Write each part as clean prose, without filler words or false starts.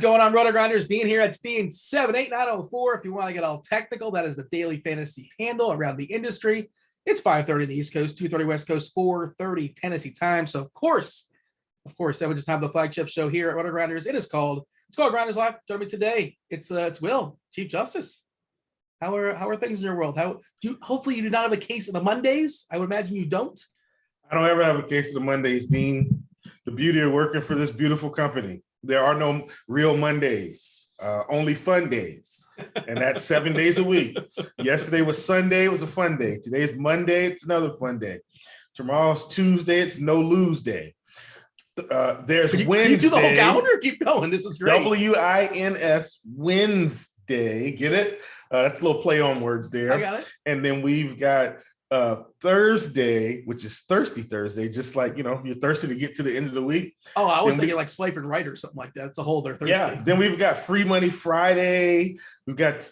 Going on, Rotogrinders? Dean here at Dean78904. If you want to get all technical, that is the daily fantasy handle around the industry. It's 5:30 in the East Coast, 2:30 West Coast, 4:30 Tennessee time. So of course, I would just have the flagship show here at Rotogrinders. It's called Grinderslive. Joining me today, it's Will, Chief Justice. How are things in your world? Hopefully you do not have a case of the Mondays. I would imagine you don't. I don't ever have a case of the Mondays, Dean. The beauty of working for this beautiful company. There are no real Mondays, only fun days. And that's 7 days a week. Yesterday was Sunday. It was a fun day. Today's Monday. It's another fun day. Tomorrow's Tuesday. It's no lose day. There's Wednesday. Can you do the whole calendar? Keep going. This is great. WINS, Wednesday. Get it? That's a little play on words there. I got it. And then we've got Thursday, which is Thirsty Thursday, just like, you're thirsty to get to the end of the week. Oh, I was thinking like Swipe and Right or something like that. It's a whole other Thursday. Yeah. Then we've got Free Money Friday. We've got,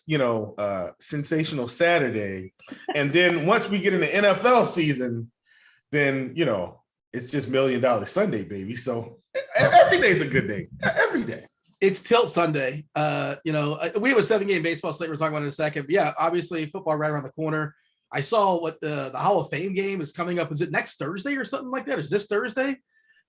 Sensational Saturday. And then once we get in the NFL season, then, it's just $1 Million Sunday, baby. So every day's a good day. Every day. It's Tilt Sunday. We have a 7-game baseball slate we're talking about in a second. But yeah, obviously football right around the corner. I saw what the Hall of Fame game is coming up. Is it next Thursday or something like that? Is this Thursday?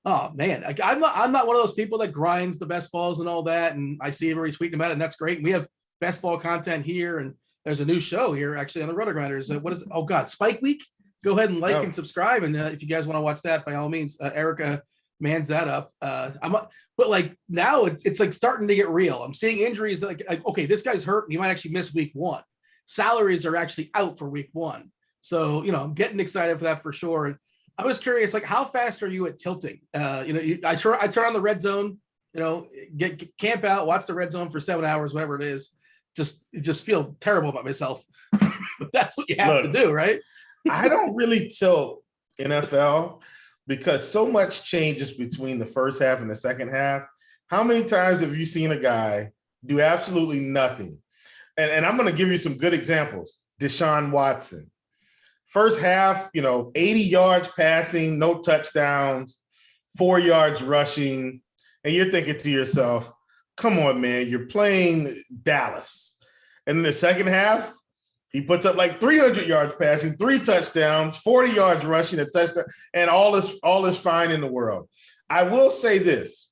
Oh man, I'm not one of those people that grinds the best balls and all that. And I see everybody tweeting about it, and that's great. We have best ball content here, and there's a new show here actually on the Rotogrinders. What is it? Oh God, Spike Week. Go ahead and like and subscribe, and if you guys want to watch that, by all means, Erica mans that up. But like now it's like starting to get real. I'm seeing injuries like okay, this guy's hurt. He might actually miss week 1. Salaries are actually out for week 1. So, I'm getting excited for that for sure. And I was curious, like, how fast are you at tilting? I turn on the red zone, camp out, watch the red zone for 7 hours, whatever it is. Just feel terrible about myself. But that's what you have to do, right? I don't really tilt NFL because so much changes between the first half and the second half. How many times have you seen a guy do absolutely nothing? And I'm going to give you some good examples. Deshaun Watson. First half, 80 yards passing, no touchdowns, 4 yards rushing. And you're thinking to yourself, come on, man, you're playing Dallas. And in the second half, he puts up like 300 yards passing, 3 touchdowns, 40 yards rushing, a touchdown, and all is fine in the world. I will say this.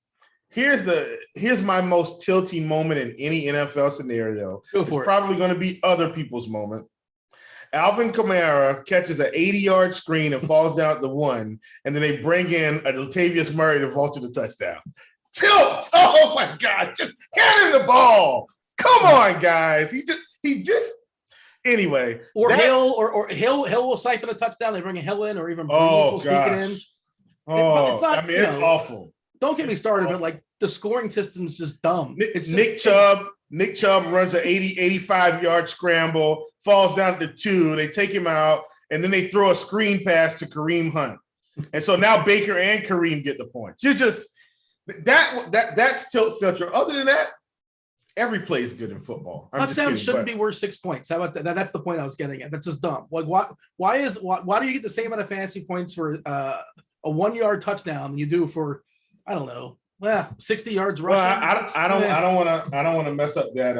Here's my most tilting moment in any NFL scenario. Go for it. Probably going to be other people's moment. Alvin Kamara catches an 80-yard screen and falls down to 1, and then they bring in a Latavius Murray to vault to the touchdown. Tilt! Oh my God! Just hand him the ball. Come on, guys. He just. Anyway. Or Hill will siphon a touchdown. They bring a Hill in, or even Breeze will sneak it in. It's not. It's awful. Don't get me started, but like the scoring system is just dumb. Nick Chubb runs an 85-yard scramble, falls down to 2. They take him out, and then they throw a screen pass to Kareem Hunt. And so now Baker and Kareem get the points. You're just that's tilt central. Other than that, every play is good in football. I'm just Touchdowns kidding, shouldn't but be worth 6 points. How about that? That's the point I was getting at. That's just dumb. Like, why do you get the same amount of fantasy points for a 1 yard touchdown than you do for, I don't know, 60 yards rushing? well, I don't want to mess up that.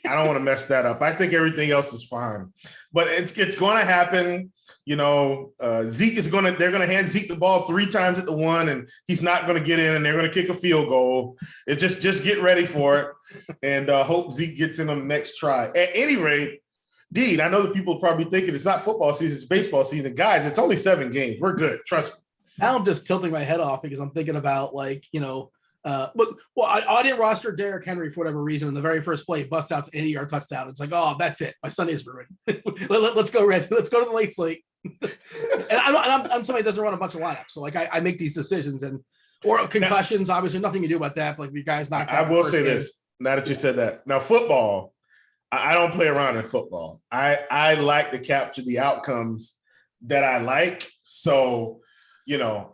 I don't want to mess that up. I think everything else is fine, but it's going to happen. You know, Zeke is they're going to hand Zeke the ball 3 times at the 1, and he's not going to get in, and they're going to kick a field goal. It just get ready for it, and hope Zeke gets in on the next try. At any rate, Dean, I know that people are probably thinking it's not football season, it's baseball season. Guys, it's only 7 games. We're good. Trust me. Now I'm just tilting my head off because I'm thinking about, like, you know, I didn't roster Derrick Henry for whatever reason. In the very first play, bust out to 80-yard touchdown. It's like, oh, that's it. My Sunday's ruined. Let's go red. Let's go to the late slate. And I'm somebody that doesn't run a bunch of lineups, so like I make these decisions, or concussions. Obviously, nothing you do about that. But like, you guys not. I will say this. Now that you said that, now football, I don't play around in football. I like to capture the outcomes that I like. So, you know,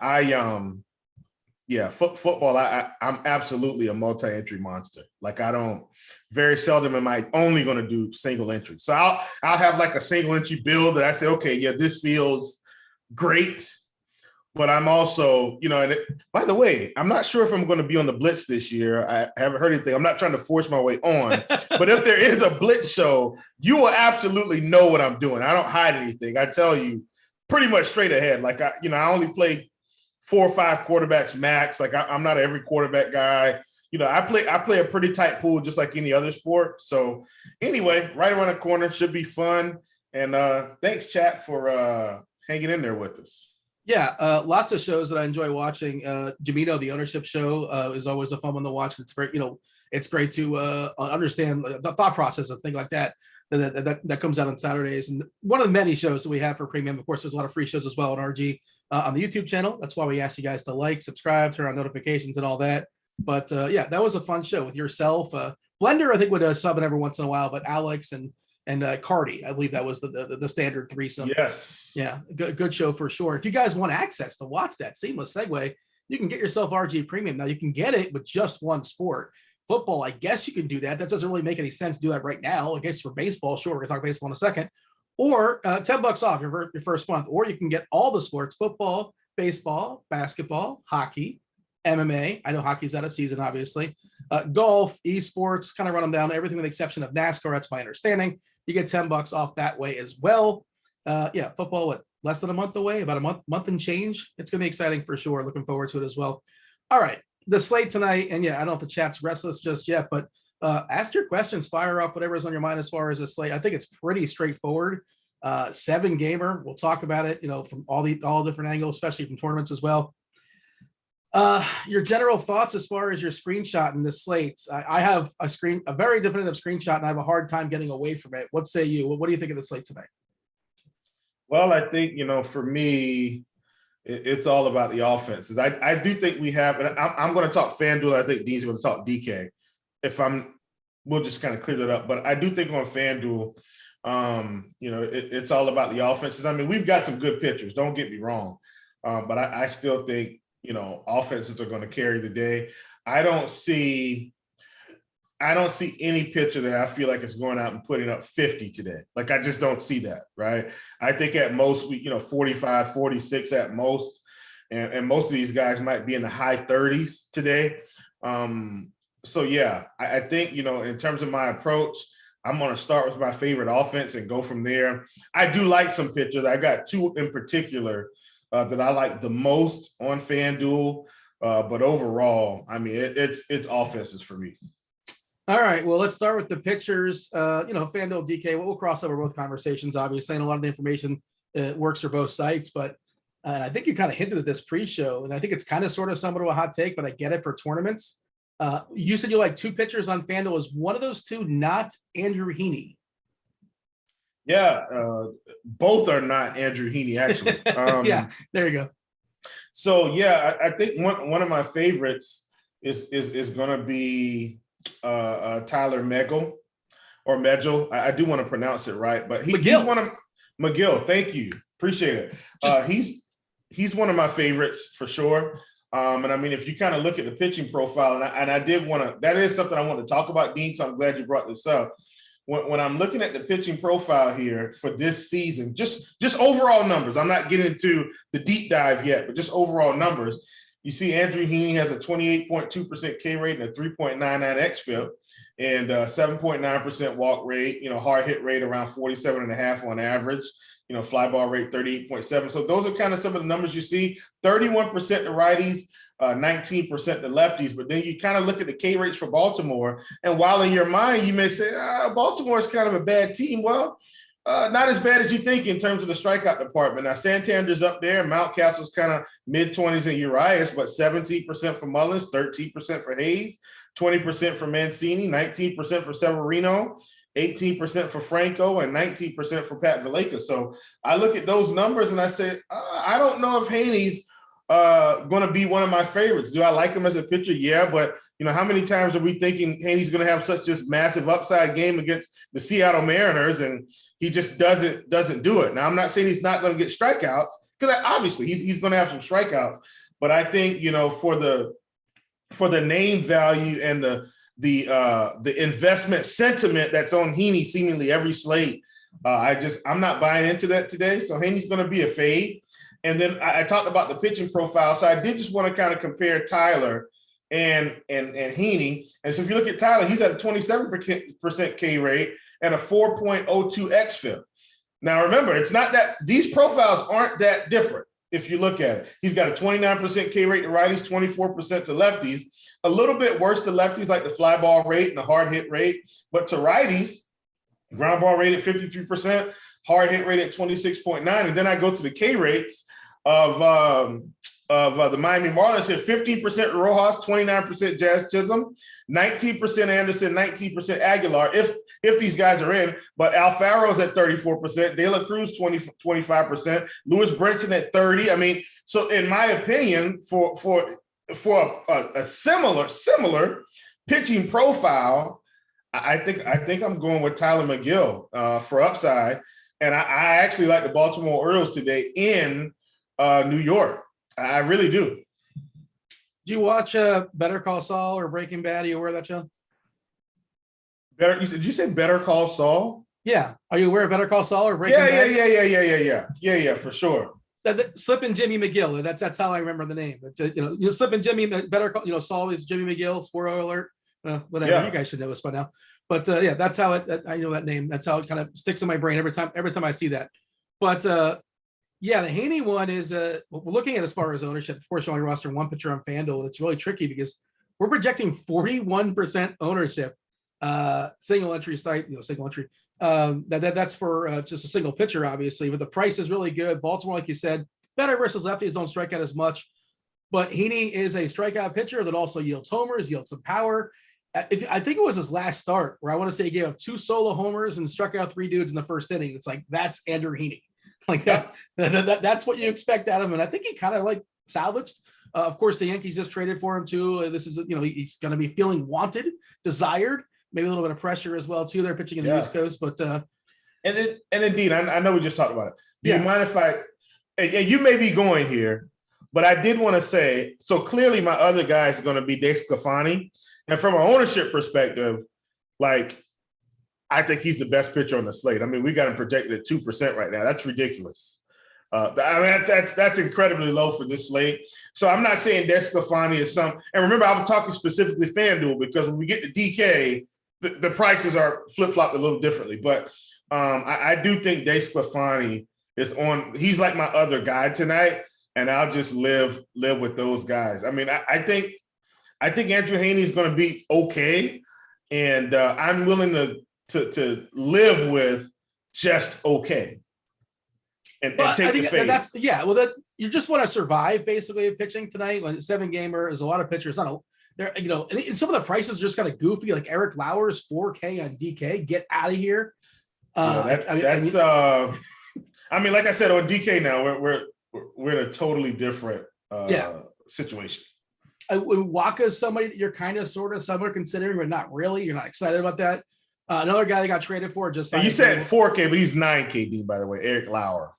football, I'm absolutely a multi-entry monster. Like, I don't, very seldom am I only going to do single entry. So I'll have like a single entry build that I say, okay, yeah, this feels great. But I'm also, you know, by the way, I'm not sure if I'm going to be on the Blitz this year. I haven't heard anything. I'm not trying to force my way on. But if there is a Blitz show, you will absolutely know what I'm doing. I don't hide anything. I tell you pretty much straight ahead. Like, I only play 4 or 5 quarterbacks max. Like, I'm not every quarterback guy. You know, I play a pretty tight pool just like any other sport. So anyway, right around the corner, should be fun. And thanks, chat, for hanging in there with us. Yeah, lots of shows that I enjoy watching. Jamino, the ownership show, is always a fun one to watch. It's great, you know, it's great to understand the thought process of things like that that comes out on Saturdays. And one of the many shows that we have for premium, of course, there's a lot of free shows as well on RG on the YouTube channel. That's why we ask you guys to like, subscribe, turn on notifications and all that. But yeah, that was a fun show with yourself. Blender, I think, would sub in every once in a while, but Alex and Cardi, I believe that was the standard threesome. Yes. Yeah, good show for sure. If you guys want access to watch that, seamless segue, you can get yourself RG Premium. Now, you can get it with just one sport. Football, I guess you can do that. That doesn't really make any sense to do that right now. I guess for baseball, sure, we're going to talk baseball in a second. Or $10 off your first month. Or you can get all the sports: football, baseball, basketball, hockey, MMA. I know hockey's out of season, obviously. Golf, esports, kind of run them down. Everything with the exception of NASCAR. That's my understanding. You get $10 off that way as well. Yeah, football, less than a month away, about a month and change. It's going to be exciting for sure. Looking forward to it as well. All right, the slate tonight, and yeah, I don't know if the chat's restless just yet, but ask your questions, fire off whatever's on your mind as far as the slate. I think it's pretty straightforward. 7-gamer. We'll talk about it, you know, from all different angles, especially from tournaments as well. Your general thoughts as far as your screenshot in the slates. I have a very definitive screenshot, and I have a hard time getting away from it. What say you? What do you think of the slate tonight? Well, I think, you know, for me, it's all about the offenses. I do think we have, and I'm going to talk FanDuel. I think Dean's going to talk DK. We'll just kind of clear that up. But I do think on FanDuel, you know, it's all about the offenses. I mean, we've got some good pitchers. Don't get me wrong. But I still think, you know, offenses are going to carry the day. I don't see any pitcher that I feel like is going out and putting up 50 today. Like, I just don't see that, right? I think at most, 45, 46 at most. And most of these guys might be in the high 30s today. So, yeah, I think, you know, in terms of my approach, I'm going to start with my favorite offense and go from there. I do like some pitchers. I got 2 in particular that I like the most on FanDuel. But overall, I mean, it's offenses for me. All right, well, let's start with the pitchers. FanDuel, DK, we'll cross over both conversations, obviously, and a lot of the information works for both sites. But I think you kind of hinted at this pre-show, and I think it's kind of sort of somewhat of a hot take, but I get it for tournaments. You said you like 2 pitchers on FanDuel. Is one of those 2 not Andrew Heaney? Yeah, both are not Andrew Heaney, actually. Yeah, there you go. So, yeah, I think one of my favorites is going to be Tyler Megill or Megill. I do want to pronounce it right, but he's one of McGill. Thank you, appreciate it. He's one of my favorites for sure. And I mean, if you kind of look at the pitching profile, and I did want to, that is something I want to talk about, Dean. So I'm glad you brought this up. When I'm looking at the pitching profile here for this season, just overall numbers, I'm not getting into the deep dive yet, but just overall numbers. You see Andrew Heaney has a 28.2% K rate and a 3.99 xFIP and 7.9% walk rate, hard hit rate around 47.5 on average, fly ball rate 38.7. So those are kind of some of the numbers you see. 31% to righties, 19% to lefties. But then you kind of look at the K rates for Baltimore. And while in your mind, you may say, Baltimore is kind of a bad team. Well, not as bad as you think in terms of the strikeout department. Now, Santander's up there. Mountcastle's kind of mid-20s and Urias, but 17% for Mullins, 13% for Hayes, 20% for Mancini, 19% for Severino, 18% for Franco, and 19% for Pat Villecas. So I look at those numbers and I say, I don't know if Haney's going to be one of my favorites. Do I like him as a pitcher? Yeah, but how many times are we thinking Haney's going to have such this massive upside game against the Seattle Mariners, and he just doesn't do it. Now, I'm not saying he's not going to get strikeouts, because obviously he's going to have some strikeouts, but I think for the name value and the investment sentiment that's on Heaney seemingly every slate, I'm not buying into that today. So Haney's going to be a fade. And then I talked about the pitching profile. So I did just want to kind of compare Tyler and Heaney. And so if you look at Tyler, he's at a 27% K rate and a 4.02 xFIP. Now, remember, it's not that these profiles aren't that different. If you look at it, he's got a 29% K rate to righties, 24% to lefties, a little bit worse to lefties, like the fly ball rate and the hard hit rate, but to righties, ground ball rate at 53%, hard hit rate at 26.9. And then I go to the K rates of the Miami Marlins here: 15% Rojas, 29% Jazz Chisholm, 19% Anderson, 19% Aguilar, if these guys are in. But Alfaro's at 34%, De La Cruz 25%, Lewis Brinson at 30%. I mean, so in my opinion, for a similar pitching profile, I think I'm going with Tyler McGill for upside. And I actually like the Baltimore Orioles today in New York. I really do. Do you watch Better Call Saul or Breaking Bad? Are you aware of that show? Did you say Better Call Saul? Yeah. Are you aware of Better Call Saul or Breaking Bad? Yeah, for sure. Slip Jimmy McGill. That's how I remember the name. But, Slip and Jimmy, Better Call. Saul is Jimmy McGill. Spoiler alert. Whatever. Yeah. You guys should know this by now. But that's how I know that name. That's how it kind of sticks in my brain every time I see that. But the Haney one is we're looking at as far as ownership. Of course, you only roster one pitcher on FanDuel. It's really tricky because we're projecting 41% ownership, single entry site. Single entry. That's for just a single pitcher, obviously. But the price is really good. Baltimore, like you said, better versus lefties, don't strike out as much. But Heaney is a strikeout pitcher that also yields homers, yields some power. I think it was his last start where I want to say he gave up 2 solo homers and struck out 3 dudes in the first inning. It's like, that's Andrew Heaney. Like that's what you expect out of him. And I think he kind of salvaged. Of course, the Yankees just traded for him too. This is, he's going to be feeling wanted, desired, maybe a little bit of pressure as well too. They're pitching in the East Coast, but and then Dean, I know we just talked about it. Do you mind if and you may be going here, but I did want to say, so clearly my other guy is going to be Dave Sclafani. And from an ownership perspective, I think he's the best pitcher on the slate. I mean, we got him projected at 2% right now. That's ridiculous. That's incredibly low for this slate. So I'm not saying Dave Sclafani is some. And remember, I was talking specifically FanDuel, because when we get to DK, the prices are flip-flopped a little differently. But I do think Dave Sclafani is on. He's like my other guy tonight, and I'll just live with those guys. I mean, I think Andrew Haney is going to be okay, and I'm willing to live with just okay and take the fade. You just want to survive basically pitching tonight. When 7-gamer is a lot of pitchers. And some of the prices are just kind of goofy. Like Eric Lauer's 4K on DK. Get out of here. Like I said, on DK now we're in a totally different situation. Waka is somebody that you're kind of sort of somewhere considering, but not really. You're not excited about that. Another guy that got traded for just. You said 4K, but he's 9K, by the way, Eric Lauer.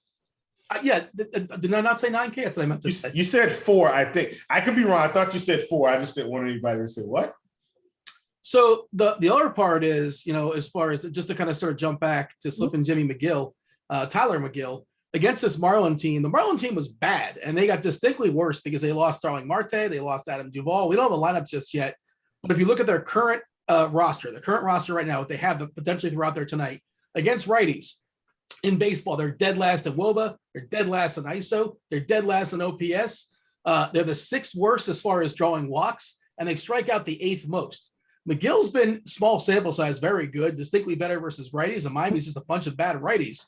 Yeah, did I not say 9K? That's what I meant to say. You said 4, I think. I could be wrong. I thought you said 4. I just didn't want anybody to say what. So the other part is, as far as just to kind of sort of jump back to slipping Jimmy McGill, Tyler McGill against this Marlin team. The Marlin team was bad, and they got distinctly worse because they lost Starling Marte, they lost Adam Duvall. We don't have a lineup just yet, but if you look at their current roster, the current roster right now, what they have potentially throughout there tonight against righties in baseball, they're dead last in WOBA, they're dead last in ISO, they're dead last in OPS. They're the 6th worst as far as drawing walks, and they strike out the 8th most. McGill's been small sample size, very good, distinctly better versus righties, and Miami's just a bunch of bad righties.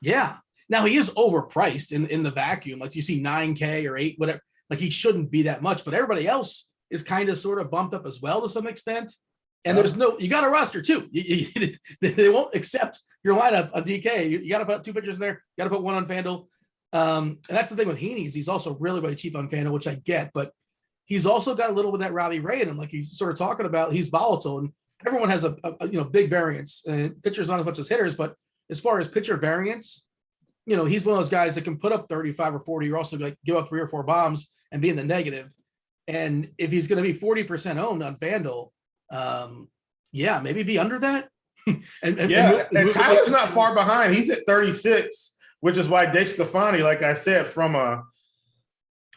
Yeah. Now he is overpriced in the vacuum. Like you see 9K or 8, whatever. Like he shouldn't be that much, but everybody else is kind of sort of bumped up as well to some extent. And there's you got a roster too. They won't accept your lineup on DK. You got to put 2 pitchers in there. You got to put 1 on FanDuel. And that's the thing with Heaney is he's also really, really cheap on FanDuel, which I get, but he's also got a little bit of that Robbie Ray in him. Like he's sort of talking about, he's volatile, and everyone has a big variance. And pitchers not as much as hitters, but as far as pitcher variance, he's one of those guys that can put up 35 or 40. You're also like give up 3 or 4 bombs and be in the negative. And if he's going to be 40% owned on FanDuel, maybe be under that. and Tyler's not far behind. He's at 36, which is why DeSclafani, like I said, from a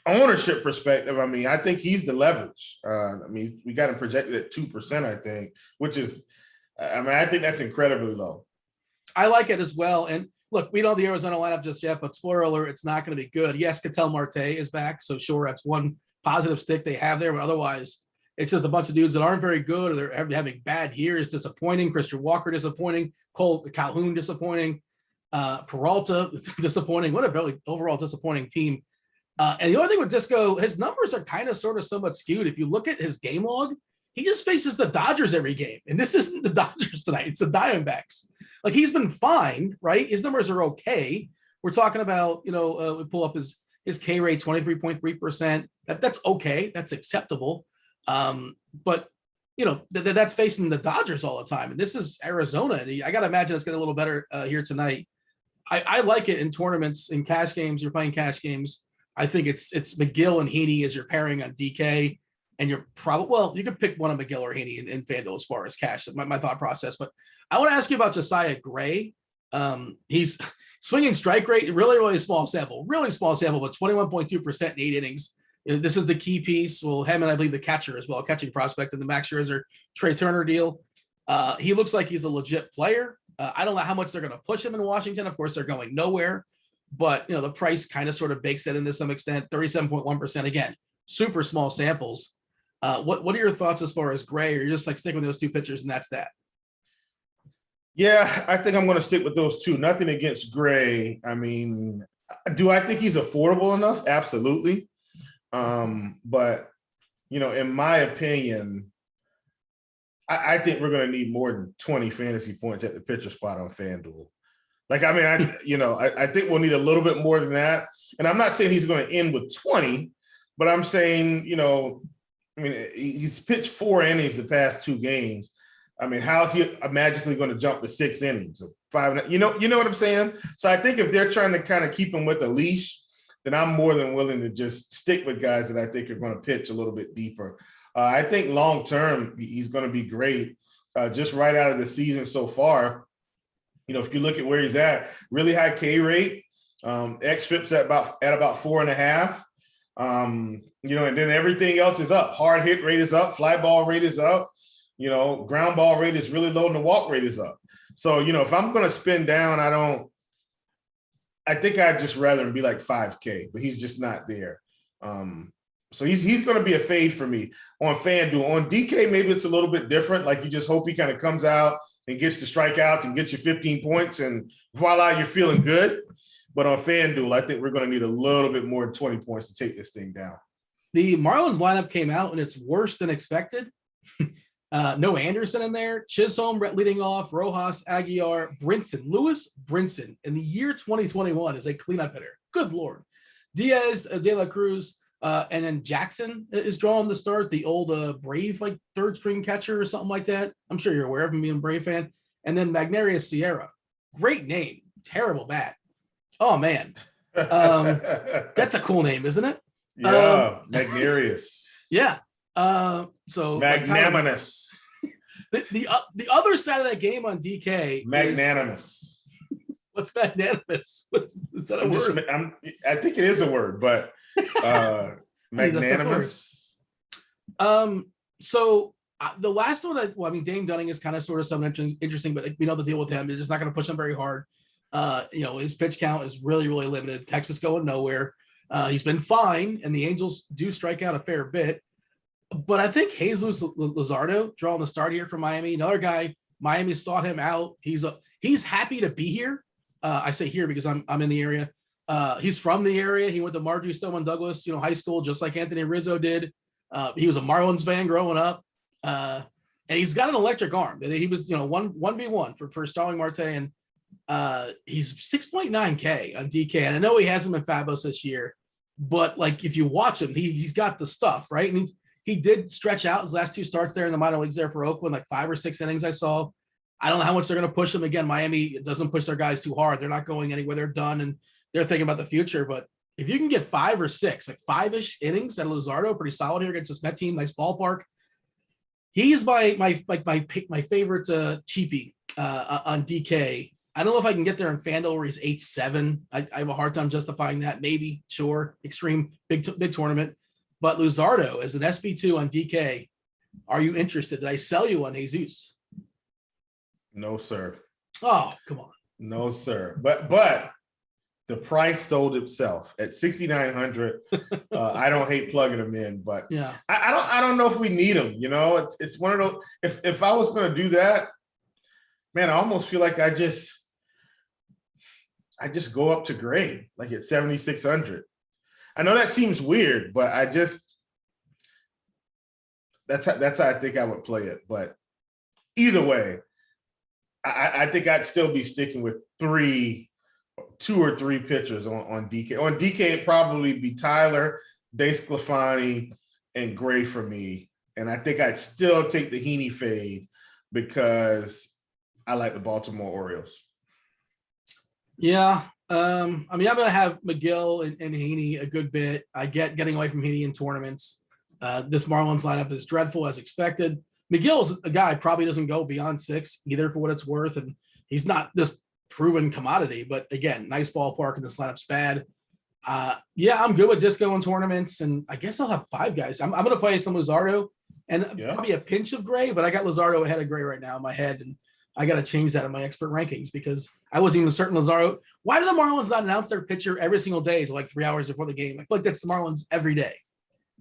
ownership perspective, I think he's the leverage. We got him projected at 2%, I think, which is, I think that's incredibly low. I like it as well. And look, we don't have the Arizona lineup just yet, but spoiler alert, it's not going to be good. Yes, Ketel Marte is back, so sure, that's one positive stick they have there, but otherwise, it's just a bunch of dudes that aren't very good, or they're having bad years. Disappointing. Christian Walker disappointing. Cole Calhoun disappointing. Peralta disappointing. What a really overall disappointing team. And the only thing with Disco, his numbers are kind of sort of somewhat skewed. If you look at his game log, he just faces the Dodgers every game, and this isn't the Dodgers tonight. It's the Diamondbacks. Like he's been fine, right? His numbers are okay. We're talking about, we pull up his K rate, 23.3%. That's okay. That's acceptable. But that's facing the Dodgers all the time. And this is Arizona. I got to imagine it's getting a little better here tonight. I like it in tournaments, in cash games. You're playing cash games. I think it's McGill and Heaney as your pairing on DK. And you're probably, you could pick one of McGill or Heaney in FanDuel as far as cash. That's my thought process. But I want to ask you about Josiah Gray. He's swinging strike rate, really small sample, but 21.2% in 8 innings. This is the key piece. Well, him and I believe the catcher as well, catching prospect in the Max Scherzer, Trey Turner deal. He looks like he's a legit player. I don't know how much they're going to push him in Washington. Of course, they're going nowhere. But, the price kind of sort of bakes it in to some extent, 37.1%. Again, super small samples. What are your thoughts as far as Gray? Or you're just like sticking with those 2 pitchers and that's that? Yeah, I think I'm going to stick with those 2. Nothing against Gray. Do I think he's affordable enough? Absolutely. But, in my opinion, I think we're going to need more than 20 fantasy points at the pitcher spot on FanDuel. I think we'll need a little bit more than that. And I'm not saying he's going to end with 20, but I'm saying, he's pitched 4 innings the past 2 games. How is he magically going to jump to 6 innings or 5? You know what I'm saying? So I think if they're trying to kind of keep him with a leash, then I'm more than willing to just stick with guys that I think are going to pitch a little bit deeper. I think long-term, he's going to be great. Just right out of the season so far, if you look at where he's at, really high K rate, xFIP's at about 4.5. And then everything else is up. Hard hit rate is up. Fly ball rate is up. Ground ball rate is really low and the walk rate is up. So, if I'm going to spin down, I think I'd just rather him be like 5K, but he's just not there. So he's going to be a fade for me on FanDuel. On DK, maybe it's a little bit different. Like you just hope he kind of comes out and gets the strikeouts and gets you 15 points and voila, you're feeling good. But on FanDuel, I think we're going to need a little bit more than 20 points to take this thing down. The Marlins lineup came out and it's worse than expected. No Anderson in there. Chisholm leading off. Rojas, Aguilar, Brinson. Lewis Brinson in the year 2021 is a cleanup hitter. Good Lord. Diaz, De La Cruz, and then Jackson is drawing the start. The old Brave, like 3rd string catcher or something like that. I'm sure you're aware of him being a Brave fan. And then Magnarius Sierra. Great name. Terrible bat. Oh man, that's a cool name, isn't it? Yeah, magnarious. Yeah. So like Tyler, Magnanimous. the other side of that game on DK Magnanimous. What's magnanimous? Is that a word? I think it is a word, but magnanimous. So the last one Dame Dunning is kind of sort of something interesting, but we know the deal with him. They're just not going to push him very hard. His pitch count is really, really limited. Texas going nowhere. He's been fine, and the Angels do strike out a fair bit. But I think Jesus Luzardo drawing the start here for Miami. Another guy, Miami sought him out. He's happy to be here. I say here because I'm in the area. He's from the area. He went to Marjorie Stoneman Douglas, high school, just like Anthony Rizzo did. He was a Marlins fan growing up. And he's got an electric arm. He was, 1v1 for Starling Marte. And he's 6.9K on DK. And I know he hasn't been fabulous this year, but like if you watch him, he's got the stuff, right? And he did stretch out his last two starts there in the minor leagues there for Oakland, like 5 or 6 innings I saw. I don't know how much they're going to push him. Again, Miami doesn't push their guys too hard. They're not going anywhere. They're done, and they're thinking about the future. But if you can get 5 or 6, like 5-ish innings out of Luzardo, pretty solid here against this Met team, nice ballpark. He's my favorite cheapie on DK. I don't know if I can get there in FanDuel where he's 8-7. I have a hard time justifying that. Maybe, sure, extreme big tournament. But Luzardo as an SB2 on DK, are you interested? Did I sell you on Jesus? No, sir. Oh, come on. No, sir. But the price sold itself at 6,900. I don't hate plugging them in, but yeah, I don't know if we need them. It's one of those. If I was going to do that, man, I almost feel like I just go up to Gray, like at 7,600. I know that seems weird, but that's how I think I would play it. But either way, I think I'd still be sticking with 2 or 3 pitchers on DK. On DK, it'd probably be Tyler, DeSclafani, and Gray for me. And I think I'd still take the Heaney fade because I like the Baltimore Orioles. Yeah. I'm going to have McGill and Heaney a good bit. I get getting away from Heaney in tournaments. This Marlins lineup is dreadful as expected. McGill's a guy probably doesn't go beyond 6 either for what it's worth. And he's not this proven commodity, but again, nice ballpark and this lineup's bad. Yeah, I'm good with Disco in tournaments. And I guess I'll have 5 guys. I'm going to play some Luzardo and probably a pinch of Gray, but I got Luzardo ahead of Gray right now in my head. And I got to change that in my expert rankings because I wasn't even certain Luzardo. Why do the Marlins not announce their pitcher every single day to like 3 hours before the game? I feel like that's the Marlins every day.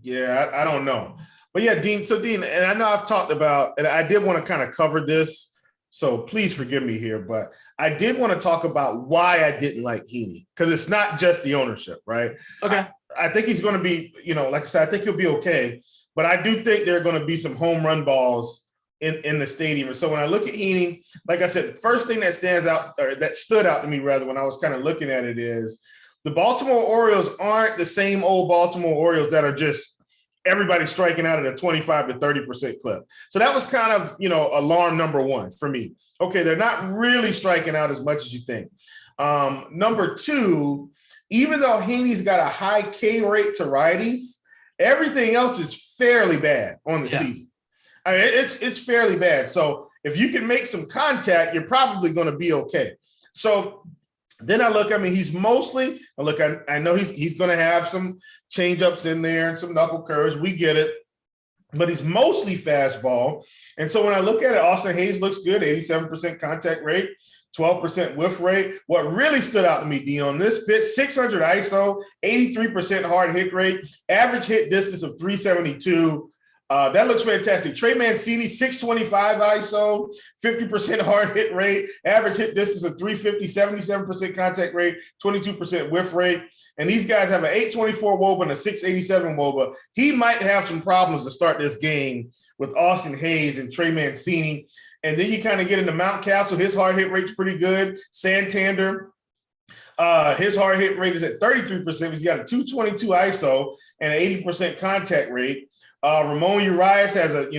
Yeah, I don't know. But yeah, Dean, and I know I've talked about, and I did want to kind of cover this, so please forgive me here, but I did want to talk about why I didn't like Heaney, because it's not just the ownership, right? Okay. I think he's going to be, like I said, I think he'll be okay, but I do think there are going to be some home run balls in the stadium. And so when I look at Heaney, like I said, the first thing that stood out to me rather when I was kind of looking at it is the Baltimore Orioles aren't the same old Baltimore Orioles that are just everybody striking out at a 25 to 30% clip. So that was kind of, alarm number 1 for me. Okay, they're not really striking out as much as you think. Number 2, even though Heaney's got a high K rate to righties, everything else is fairly bad on the season. I mean, it's fairly bad. So if you can make some contact, you're probably going to be okay. So then I look, he's mostly, I know he's going to have some change-ups in there and some knuckle curves. We get it. But he's mostly fastball. And so when I look at it, Austin Hayes looks good, 87% contact rate, 12% whiff rate. What really stood out to me, Dean, on this pitch, 600 ISO, 83% hard hit rate, average hit distance of 372. That looks fantastic. Trey Mancini, 625 ISO, 50% hard hit rate, average hit distance of 350, 77% contact rate, 22% whiff rate. And these guys have an 824 WOBA and a 687 WOBA. He might have some problems to start this game with Austin Hayes and Trey Mancini. And then you kind of get into Mountcastle. His hard hit rate's pretty good. Santander, his hard hit rate is at 33%. He's got a 222 ISO and an 80% contact rate. Ramon Urias has a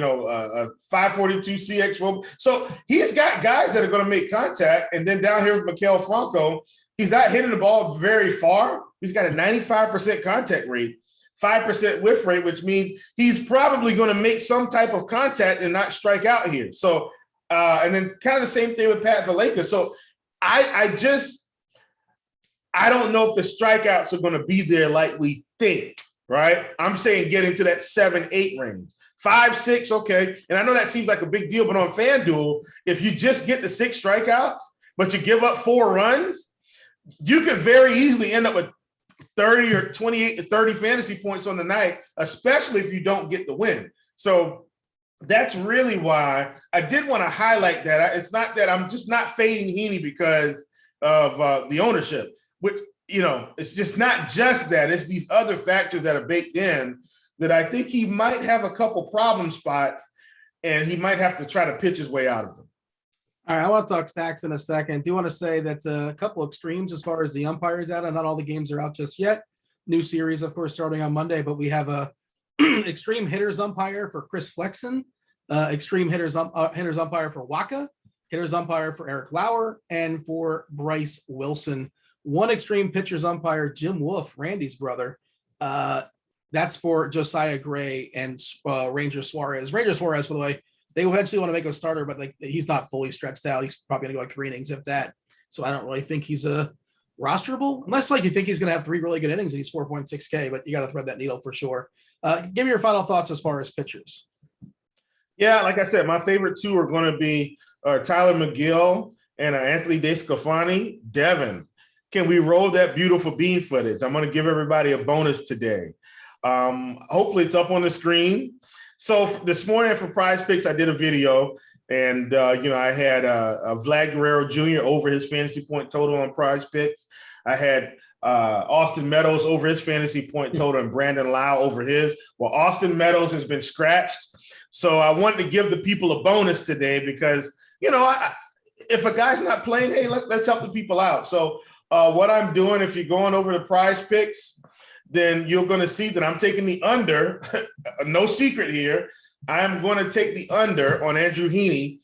542 CX WOBA. So he's got guys that are going to make contact. And then down here with Maikel Franco, He's not hitting the ball very far. He's got a 95% contact rate, 5% whiff rate, which means he's probably going to make some type of contact and not strike out here. So, and then kind of the same thing with Pat Valaika. So I don't know if the strikeouts are going to be there like we think, right? I'm saying get into that 7-8 range. 5, 6, okay. And I know that seems like a big deal, but on FanDuel, if you just get the 6 strikeouts, but you give up 4 runs, you could very easily end up with 30 or 28 to 30 fantasy points on the night, especially if you don't get the win. So that's really why I did want to highlight that. It's not that I'm just not fading Heaney because of the ownership, which, it's just not just that. It's these other factors that are baked in that I think he might have a couple problem spots and he might have to try to pitch his way out of them. All right, I want to talk stacks in a second. Do want to say that a couple extremes as far as the umpire data. Not all the games are out just yet. New series, of course, starting on Monday, but we have a extreme hitters umpire for Chris Flexen, extreme hitters umpire for Waka, hitters umpire for Eric Lauer, and for Bryce Wilson. One extreme pitchers umpire, Jim Wolf, Randy's brother. That's for Josiah Gray and Ranger Suarez. Ranger Suarez, by the way, they eventually want to make him a starter, but he's not fully stretched out. He's probably going to go 3 innings, if that. So I don't really think he's a rosterable, unless you think he's going to have 3 really good innings and he's 4.6K, but you got to thread that needle for sure. Give me your final thoughts as far as pitchers. Yeah, like I said, my favorite 2 are going to be Tyler McGill and Anthony DeSclafani. Devin, can we roll that beautiful bean footage? I'm going to give everybody a bonus today. Hopefully it's up on the screen. So this morning for PrizePicks, I did a video, and I had Vlad Guerrero Jr. over his fantasy point total on PrizePicks. I had Austin Meadows over his fantasy point total and Brandon Lau over his. Well, Austin Meadows has been scratched, so I wanted to give the people a bonus today because if a guy's not playing, hey, let's help the people out. So what I'm doing, if you're going over to PrizePicks, then you're going to see that I'm taking the under. No secret here. I'm going to take the under on Andrew Heaney.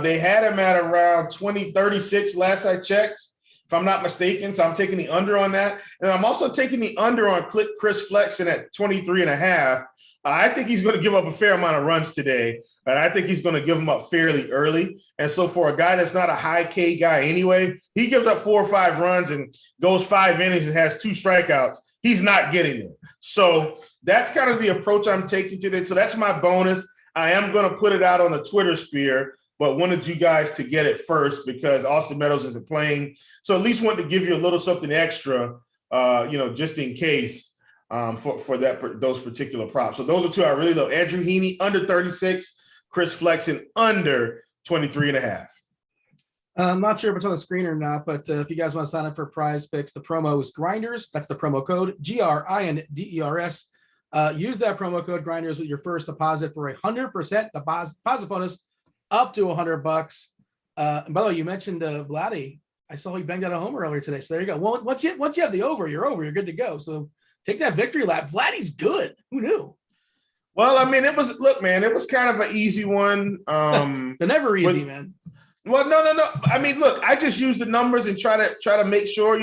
They had him at around 20.36 last I checked, if I'm not mistaken. So I'm taking the under on that. And I'm also taking the under on Chris Flexen at 23.5. I think he's going to give up a fair amount of runs today, but I think he's going to give them up fairly early. And so for a guy that's not a high K guy anyway, he gives up 4 or 5 runs and goes 5 innings and has 2 strikeouts. He's not getting it. So that's kind of the approach I'm taking today. So that's my bonus. I am going to put it out on the Twitter sphere, but wanted you guys to get it first because Austin Meadows isn't playing. So at least wanted to give you a little something extra, just in case for those particular props. So those are 2 I really love. Andrew Heaney under 36, Chris Flexen under 23.5. I'm not sure if it's on the screen or not, but if you guys want to sign up for PrizePicks, the promo is Grinders. That's the promo code, GRINDERS. Use that promo code Grinders with your first deposit for 100% deposit bonus up to $100. And by the way, you mentioned Vladdy. I saw he banged out a homer earlier today. So there you go. Well, once you have the over, you're good to go. So take that victory lap. Vladdy's good. Who knew? Well, I mean, it was kind of an easy one. They're never easy, man. Well, no. I mean, look, I just use the numbers and try to make sure,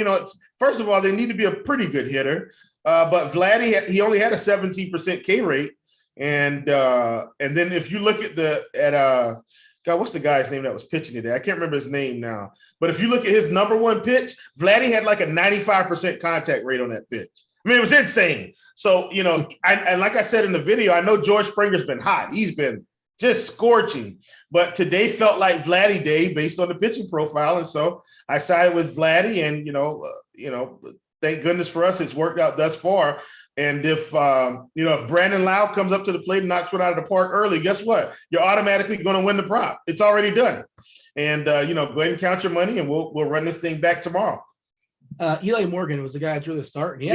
first of all, they need to be a pretty good hitter. But Vladdy, he only had a 17% K rate. And then if you look at what's the guy's name that was pitching today? I can't remember his name now. But if you look at his number 1 pitch, Vladdy had like a 95% contact rate on that pitch. I mean, it was insane. So, and like I said in the video, I know George Springer's been hot. He's been just scorching. But today felt like Vladdy day based on the pitching profile. And so I sided with Vladdy and, thank goodness for us, it's worked out thus far. And if Brandon Lau comes up to the plate and knocks one out of the park early, guess what? You're automatically going to win the prop. It's already done. And, go ahead and count your money and we'll run this thing back tomorrow. Eli Morgan was the guy that drew the start. He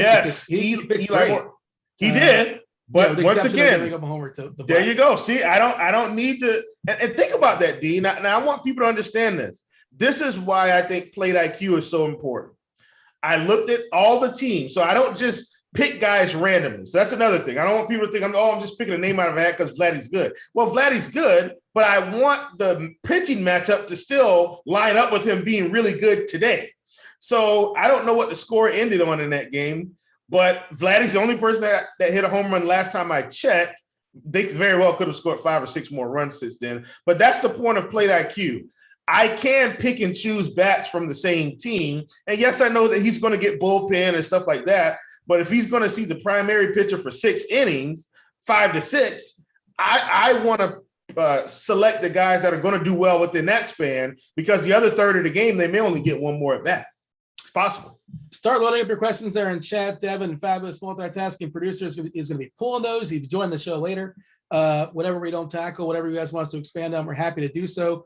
did. But once again, there you go. See, I don't need to and think about that, D. Now I want people to understand this. This is why I think plate IQ is so important. I looked at all the teams, so I don't just pick guys randomly. So that's another thing. I don't want people to think I'm just picking a name out of a hat because Vladdy's good. Well, Vladdy's good, but I want the pitching matchup to still line up with him being really good today. So I don't know what the score ended on in that game, but Vladdy's the only person that hit a home run last time I checked. They very well could have scored 5 or 6 more runs since then. But that's the point of plate IQ. I can pick and choose bats from the same team. And yes, I know that he's going to get bullpen and stuff like that. But if he's going to see the primary pitcher for 6 innings, 5 to 6, I want to select the guys that are going to do well within that span, because the other third of the game, they may only get 1 more at bat. It's possible. Start loading up your questions there in chat. Devin, fabulous multitasking producer, is going to be pulling those. He'll join the show later. Whatever we don't tackle, whatever you guys want us to expand on, we're happy to do so.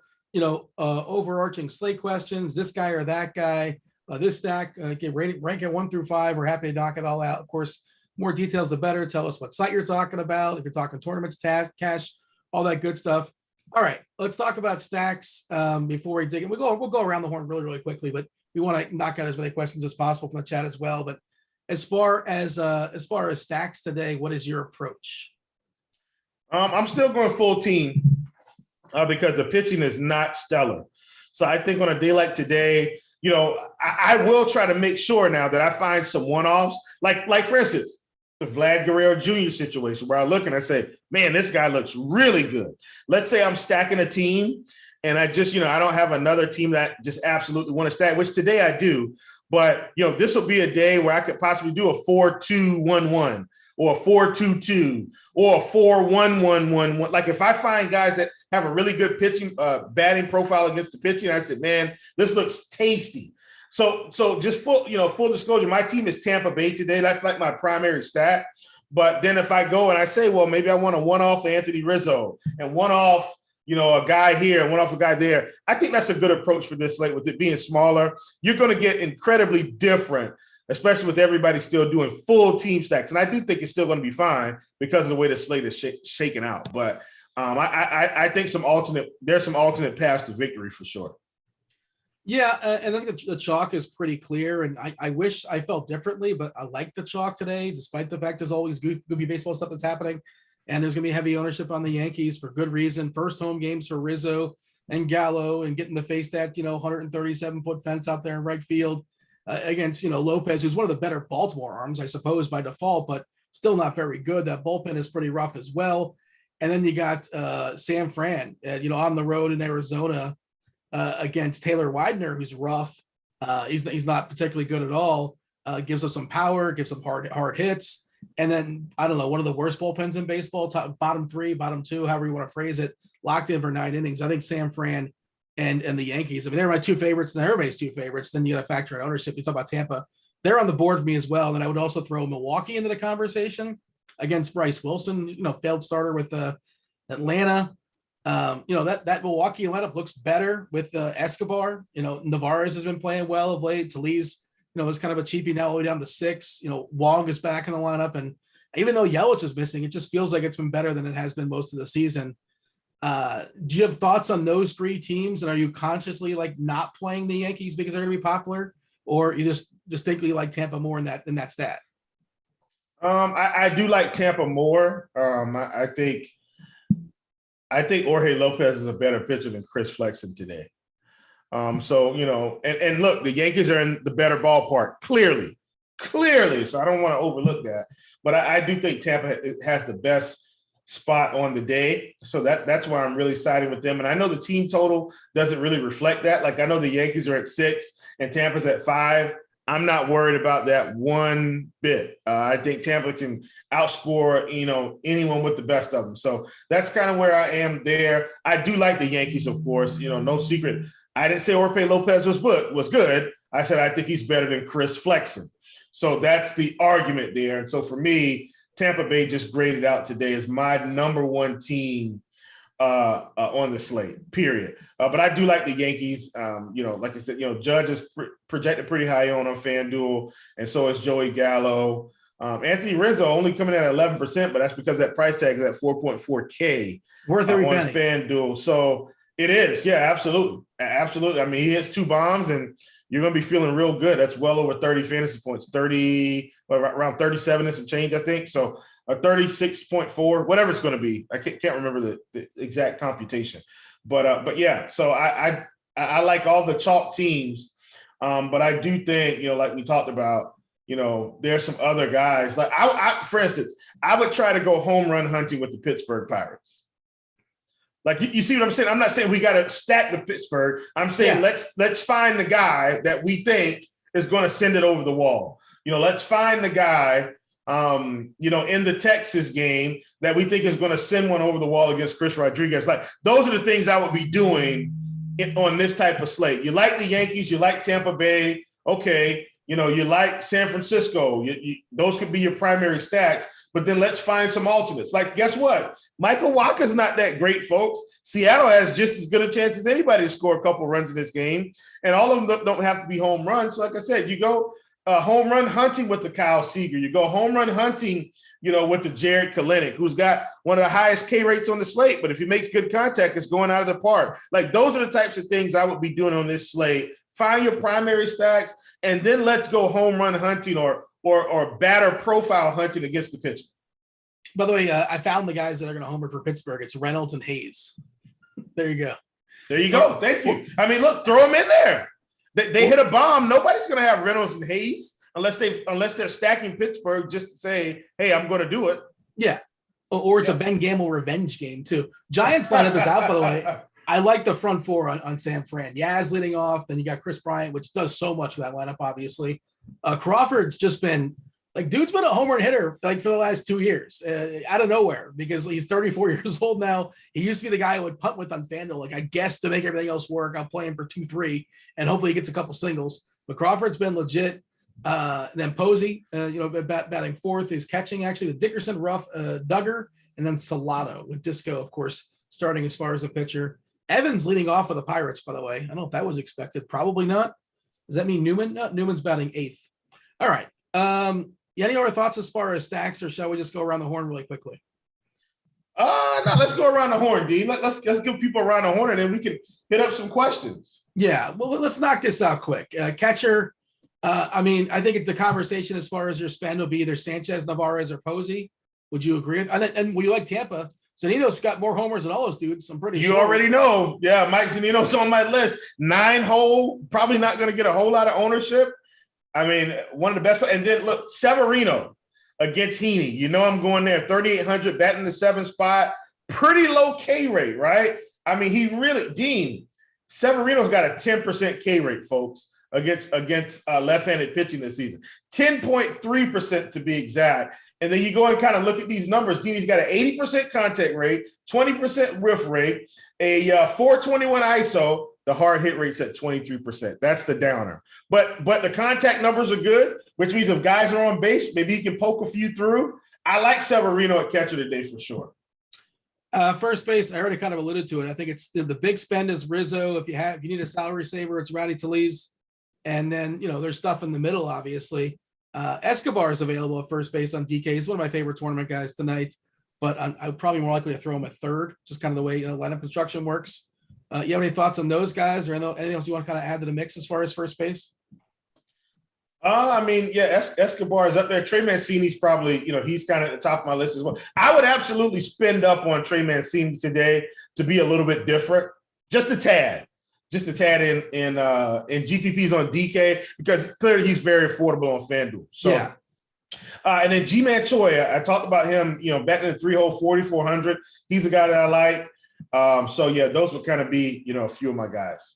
Overarching slate questions, this guy or that guy, this stack, rank it 1 through 5. We're happy to knock it all out. Of course, more details, the better. Tell us what site you're talking about. If you're talking tournaments, cash, all that good stuff. All right, let's talk about stacks before we dig in. We'll go around the horn really, really quickly, but we want to knock out as many questions as possible from the chat as well. But as far as stacks today, what is your approach? I'm still going full team because the pitching is not stellar. So I think on a day like today, I will try to make sure now that I find some one-offs. Like for instance, the Vlad Guerrero Jr. situation, where I look and I say, man, this guy looks really good. Let's say I'm stacking a team and I just, I don't have another team that just absolutely want to stack, which today I do. But, this will be a day where I could possibly do a 4-2-1-1 or a 4-2-2 or a 4-1-1-1. Like if I find guys that have a really good pitching, batting profile against the pitching, I said, man, this looks tasty. So just full disclosure, my team is Tampa Bay today. That's like my primary stack. But then if I go and I say, well, maybe I want a one-off Anthony Rizzo and one-off, a guy here and one-off a guy there, I think that's a good approach for this slate with it being smaller. You're going to get incredibly different, especially with everybody still doing full team stacks. And I do think it's still going to be fine because of the way the slate is shaken out. But I think there's some alternate paths to victory for sure. Yeah, and I think the chalk is pretty clear, and I wish I felt differently, but I like the chalk today, despite the fact there's always goofy baseball stuff that's happening, and there's going to be heavy ownership on the Yankees for good reason. First home games for Rizzo and Gallo, and getting to face that 137-foot fence out there in right field against Lopez, who's one of the better Baltimore arms, I suppose, by default, but still not very good. That bullpen is pretty rough as well. And then you got Sam Fran, on the road in Arizona. Against Taylor Widener, who's rough. He's not particularly good at all. Gives up some power, gives up hard hits. And then, I don't know, one of the worst bullpens in baseball, bottom 3, bottom 2, however you want to phrase it, locked in for 9 innings. I think Sam Fran and the Yankees, they're my 2 favorites, and everybody's 2 favorites. Then you got to factor in ownership. You talk about Tampa. They're on the board for me as well. And I would also throw Milwaukee into the conversation against Bryce Wilson, failed starter with Atlanta. That Milwaukee lineup looks better with Escobar. Navarez has been playing well of late. Tellez, is kind of a cheapie now all the way down to 6. Wong is back in the lineup. And even though Yelich is missing, it just feels like it's been better than it has been most of the season. Do you have thoughts on those 3 teams? And are you consciously not playing the Yankees because they're going to be popular? Or you just distinctly like Tampa more in that stat? I do like Tampa more. I think Jorge Lopez is a better pitcher than Chris Flexen today. And look, the Yankees are in the better ballpark, clearly. So I don't want to overlook that. But I do think Tampa has the best spot on the day. So that's why I'm really siding with them. And I know the team total doesn't really reflect that. Like I know the Yankees are at 6 and Tampa's at 5. I'm not worried about that one bit. I think Tampa can outscore, anyone with the best of them. So that's kind of where I am there. I do like the Yankees, of course. No secret. I didn't say Jorge Lopez was good. I said I think he's better than Chris Flexen. So that's the argument there. And so for me, Tampa Bay just graded out today as my number 1 team on the slate, period. But I do like the Yankees. Like I said, Judge is projected pretty high on FanDuel, and so is Joey Gallo. Anthony Rizzo only coming in at 11%, but that's because that price tag is at 4.4K worth every on penny. FanDuel. So it is, yeah, absolutely. I mean, he hits 2 bombs, and you're going to be feeling real good. That's well over 30 fantasy points, around 37 and some change, I think. So a 36.4, whatever it's going to be. I can't remember the exact computation. But yeah, so I like all the chalk teams. But I do think, like we talked about, there's some other guys. Like for instance, I would try to go home run hunting with the Pittsburgh Pirates. Like you see what I'm saying? I'm not saying we got to stack the Pittsburgh. I'm saying let's find the guy that we think is going to send it over the wall. Let's find the guy, in the Texas game that we think is going to send one over the wall against Chris Rodriguez. Like those are the things I would be doing on this type of slate. You like the Yankees, you like Tampa Bay, okay. You like San Francisco. Those could be your primary stacks. But then let's find some alternates. Like, guess what? Michael Walker's not that great, folks. Seattle has just as good a chance as anybody to score a couple runs in this game. And all of them don't have to be home runs. So like I said, you go home run hunting with the Kyle Seager. You go home run hunting, with the Jared Kelenic, who's got one of the highest K rates on the slate. But if he makes good contact, it's going out of the park. Like, those are the types of things I would be doing on this slate. Find your primary stacks, and then let's go home run hunting or batter profile hunting against the pitcher. By the way, I found the guys that are going to homer for Pittsburgh. It's Reynolds and Hayes. There you go. There you go. Thank you. I mean, look, throw them in there. They hit a bomb. Nobody's going to have Reynolds and Hayes unless they're stacking Pittsburgh just to say, hey, I'm going to do it. Yeah. Or it's a Ben Gamble revenge game too. Giants lineup is out, by the way. I like the front four on San Fran. Yaz leading off. Then you got Chris Bryant, which does so much for that lineup, obviously. Crawford's just been like, dude's been a home run hitter like for the last 2 years out of nowhere because he's 34 years old now. He used to be the guy I would punt with on FanDuel. Like, I guess to make everything else work, I'll play him for 2-3 and hopefully he gets a couple singles. But Crawford's been legit. Then Posey, batting fourth. Is catching actually with Dickerson, Ruff, Duggar, and then Salado with Disco, of course, starting as far as a pitcher. Evans leading off for the Pirates, by the way. I don't know if that was expected. Probably not. Does that mean Newman? No, Newman's batting eighth. All right. Any other thoughts as far as stacks, or shall we just go around the horn really quickly? No, let's go around the horn, D. Let's give people around the horn, and then we can hit up some questions. Yeah, well, let's knock this out quick. Catcher, I think the conversation as far as your spend will be either Sanchez, Navarez, or Posey. Would you agree? And will you like Tampa? Zanino's got more homers than all those dudes. I'm pretty sure. You already know. Yeah, Mike Zanino's on my list. 9-hole, probably not going to get a whole lot of ownership. I mean, one of the best. And then look, Severino against Heaney. I'm going there. 3,800, batting the 7th spot. Pretty low K rate, right? I mean, Dean, Severino's got a 10% K rate, folks, against left-handed pitching this season. 10.3% to be exact. And then you go and kind of look at these numbers. Dean's got an 80% contact rate, 20% whiff rate, a 421 ISO. The hard hit rate's at 23%. That's the downer. But the contact numbers are good, which means if guys are on base, maybe he can poke a few through. I like Severino at catcher today for sure. First base, I already kind of alluded to it. I think it's the big spend is Rizzo. If you need a salary saver, it's Rowdy Tellez. And then, there's stuff in the middle, obviously. Escobar is available at first base on DK. He's one of my favorite tournament guys tonight, but I'm probably more likely to throw him at third, just kind of the way lineup construction works. You have any thoughts on those guys, or anything else you want to kind of add to the mix as far as first base? Escobar is up there. Trey Mancini's probably, he's kind of at the top of my list as well. I would absolutely spend up on Trey Mancini today to be a little bit different, just a tad in GPPs on DK, because clearly he's very affordable on FanDuel. So, yeah. And then G-Man Choi, I talked about him, batting in the 3-hole, 4,400. He's a guy that I like. Those would kind of be, a few of my guys.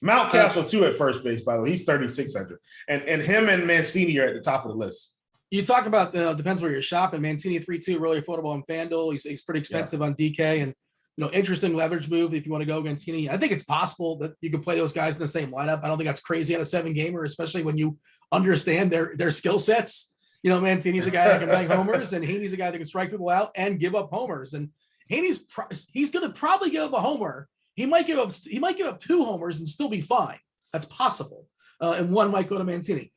Mountcastle too at first base, by the way. He's 3,600. And him and Mancini are at the top of the list. You talk about depends where you're shopping. Mancini 3-2, really affordable on FanDuel. He's pretty expensive on DK, and interesting leverage move if you want to go against Heaney. I think it's possible that you can play those guys in the same lineup. I don't think that's crazy on a 7-gamer, especially when you understand their skill sets. Mancini's a guy that can bang homers, and Heaney's a guy that can strike people out and give up homers. And Heaney's he's going to probably give up a homer. He might give up 2 homers and still be fine. That's possible. And one might go to Mancini.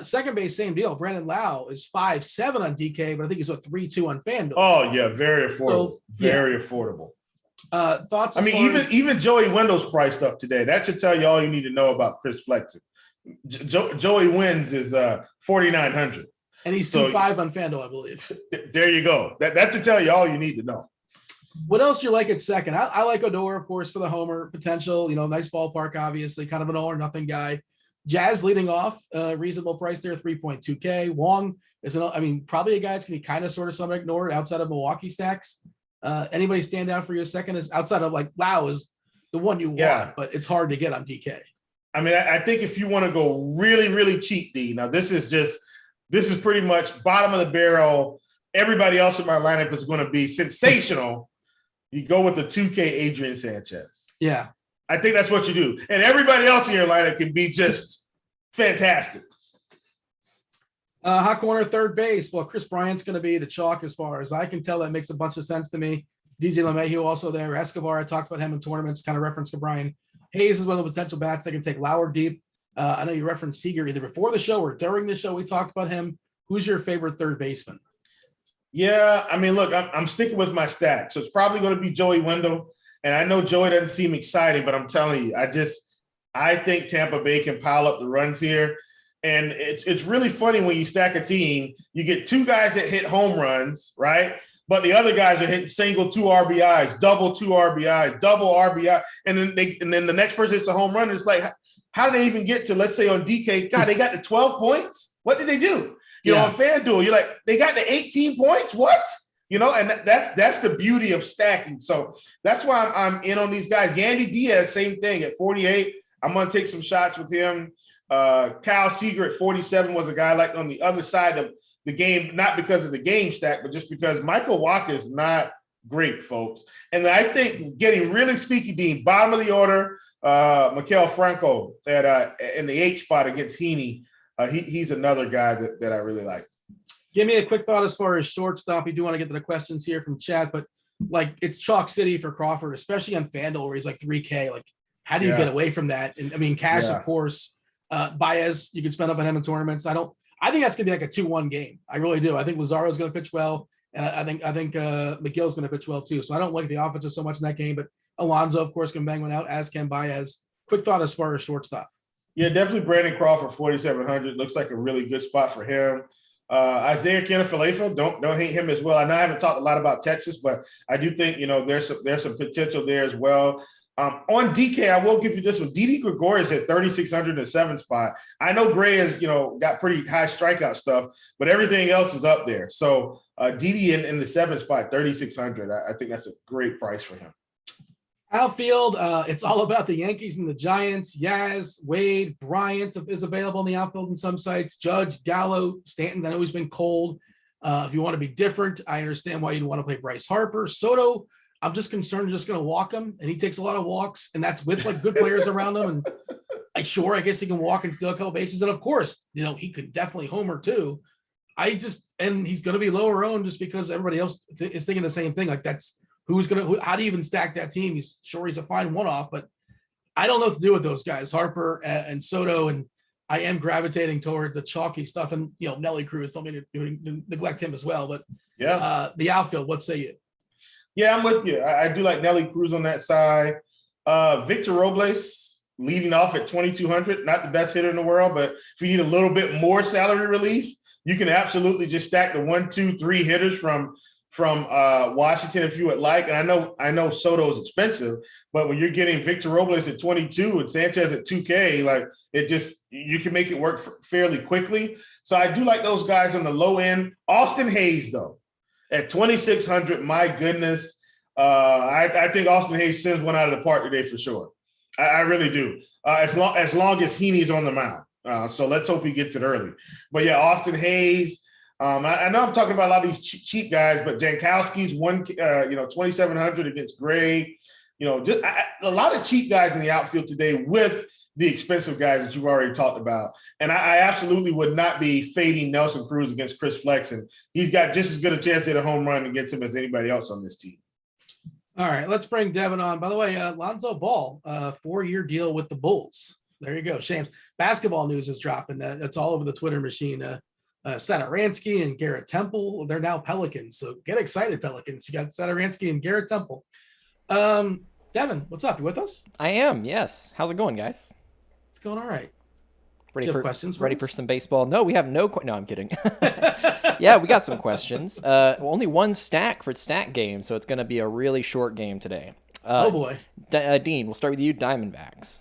Second base, same deal. Brandon Lau is 5.7 on DK, but I think he's 3.2 on FanDuel. Oh yeah, very affordable. Very affordable. Thoughts? Even Joey Wendell's priced up today. That should tell you all you need to know about Chris Flexen. Joey Wins is 4,900, and he's 2.5 on FanDuel, I believe. There you go. That should tell you all you need to know. What else do you like at second? I like Odor, of course, for the homer potential. Nice ballpark, obviously, kind of an all or nothing guy. Jazz leading off, reasonable price there, 3.2K. Wong is, probably a guy that's going to be kind of sort of somewhat ignored outside of Milwaukee stacks. Anybody stand out for you a second is outside of like Lau is the one you want, but it's hard to get on DK. I mean, I think if you want to go really, really cheap, D, now this is pretty much bottom of the barrel. Everybody else in my lineup is going to be sensational. You go with the 2K Adrian Sanchez. Yeah. I think that's what you do. And everybody else in your lineup can be just fantastic. Hot corner, third base. Well, Chris Bryant's going to be the chalk as far as I can tell. That makes a bunch of sense to me. DJ LeMahieu also there. Escobar, I talked about him in tournaments, kind of reference to Brian. Hayes is one of the potential bats that can take Lauer deep. I know you referenced Seager either before the show or during the show. We talked about him. Who's your favorite third baseman? Yeah, I mean, look, I'm sticking with my stack. So it's probably going to be Joey Wendell. And I know Joey doesn't seem exciting, but I'm telling you, I think Tampa Bay can pile up the runs here. And it's really funny when you stack a team, you get two guys that hit home runs, right? But the other guys are hitting single 2 RBIs, double 2 RBIs, double RBI. And then the next person hits a home run. It's like, how did they even get to, let's say on DK, God, they got to 12 points? What did they do? You know, on FanDuel, you're like, they got to 18 points? What? You know, and that's the beauty of stacking. So that's why I'm in on these guys. Yandy Diaz, same thing at 48. I'm going to take some shots with him. Kyle Seager at 47 was a guy like on the other side of the game, not because of the game stack, but just because Michael Wacha is not great, folks. And I think getting really sneaky Dean, bottom of the order, Maikel Franco at in the H spot against Heaney. He's another guy that I really like. Give me a quick thought as far as shortstop. We do want to get to the questions here from chat, but like it's chalk city for Crawford, especially on FanDuel where he's like 3K. Like, how do you get away from that? And I mean, cash, of course. Baez, you can spend up on him in tournaments. I think that's gonna be like a 2-1 game. I really do. I think Lazaro's gonna pitch well, and I think McGill's gonna pitch well too. So I don't like the offense so much in that game, but Alonso, of course, can bang one out, as can Baez. Quick thought as far as shortstop. Yeah, definitely Brandon Crawford, 4,700. Looks like a really good spot for him. Isaiah Kiner-Falefa, don't hate him as well. I know I haven't talked a lot about Texas, but I do think, there's some potential there as well. On DK, I will give you this one. Didi Gregorius at 3,600 and 7 spot. I know Gray has, got pretty high strikeout stuff, but everything else is up there. So Didi in the 7 spot, 3,600. I think that's a great price for him. Outfield, it's all about the Yankees and the Giants. Yaz, Wade, Bryant is available in the outfield in some sites. Judge, Gallo, Stanton. I know he's been cold. If you want to be different, I understand why you'd want to play Bryce Harper. Soto, I'm just concerned just going to walk him, and he takes a lot of walks, and that's with like good players around him. And I guess he can walk and steal a couple bases. And of course, he could definitely homer too. And he's going to be lower owned just because everybody else is thinking the same thing. Like that's, how do you even stack that team? He's a fine one-off, but I don't know what to do with those guys, Harper and Soto, and I am gravitating toward the chalky stuff. And, Nelly Cruz, don't mean to neglect him as well, but the outfield, what say you? Yeah, I'm with you. I do like Nelly Cruz on that side. Victor Robles leading off at 2,200, not the best hitter in the world, but if you need a little bit more salary relief, you can absolutely just stack the 1, 2, 3 hitters from Washington if you would like. And I know Soto is expensive, but when you're getting Victor Robles at 22 and Sanchez at 2K, like you can make it work fairly quickly. So I do like those guys on the low end. Austin Hayes though, at 2,600, my goodness. I think Austin Hayes sends one out of the park today for sure. I really do. As long as Heaney's on the mound. So let's hope he gets it early. But yeah, Austin Hayes. I know I'm talking about a lot of these cheap guys, but Jankowski's 2,700 against Gray. Just a lot of cheap guys in the outfield today with the expensive guys that you've already talked about. And I absolutely would not be fading Nelson Cruz against Chris Flexen. He's got just as good a chance at a home run against him as anybody else on this team. All right, let's bring Devin on. By the way, Lonzo Ball, 4-year deal with the Bulls. There you go. Shams. Basketball news is dropping. That's all over the Twitter machine. Satoransky and Garrett Temple, they're now Pelicans. So get excited, Pelicans. You got Satoransky and Garrett Temple. Devin, what's up? You with us? I am, yes. How's it going, guys? It's going all right. Ready for questions? Ready for some baseball? No, we have no. No, I'm kidding. Yeah, we got some questions. Only one stack for stack game, so it's going to be a really short game today. Oh boy, Dean, we'll start with you. Diamondbacks.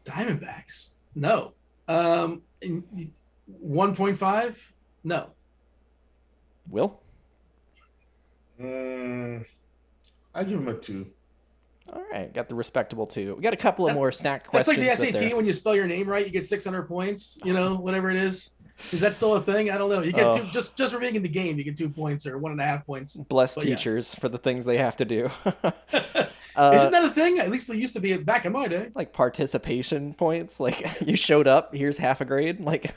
Diamondbacks. No. 1.5? No. Will? I give him a 2. All right, got the respectable 2. We got a couple of more stacked That's questions. like the SAT when you spell your name right, you get 600 points. Whatever it is. Is that still a thing? I don't know. You get two just for being in the game. You get 2 points or 1.5 points. Bless teachers for the things they have to do. Isn't that a thing? At least they used to be back in my day. Like participation points. Like you showed up. Here's half a grade. Like.